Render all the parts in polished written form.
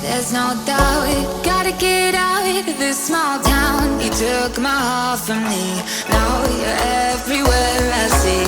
There's no doubt, gotta get out of this small town. You took my heart from me, now you're everywhere I see.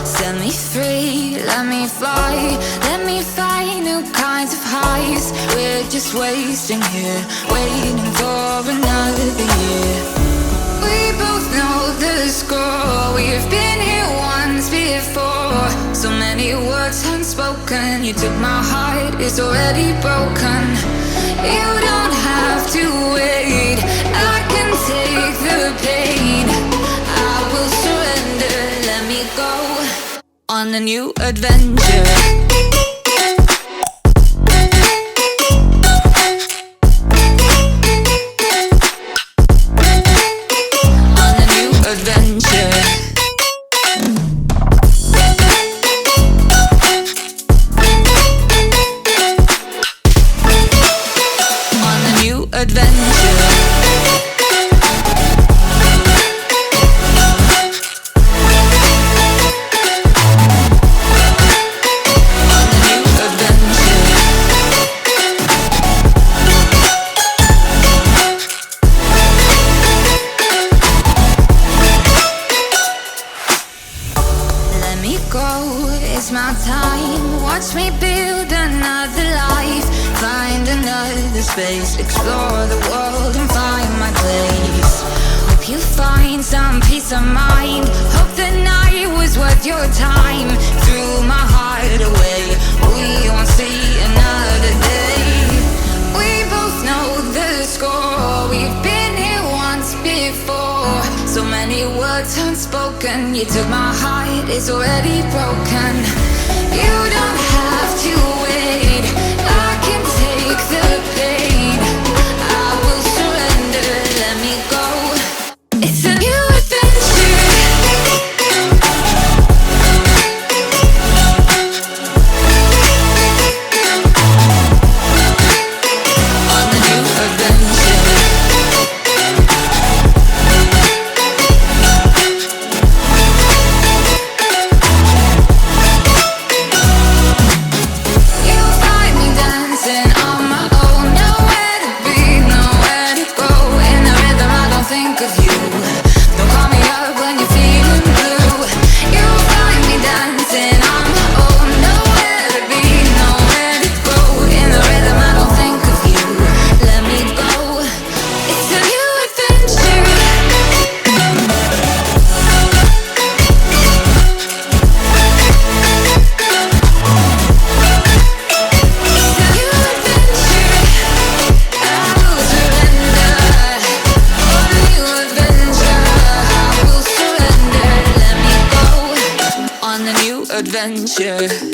Set me free, let me fly, let me find new kinds of highs. We're just wasting here, waiting for another year. We both know the score, we've been here once before. So many words unspoken, you took my heart, it's already broken. You don't have to wait, I can take the pain. I will surrender, let me go on a new adventure. It's my time, watch me build another life. Find another space, explore the world and find my place. Hope you find some peace of mind, hope the night was worth your time. Threw my heart away, we won't see another day. We both know the score, we've been here once before. So many words unspoken, you took my heart, it's already broken. You don't have to wait, I can take the pain. I will surrender, let me go. It's a new adventure. On a new adventure. adventure.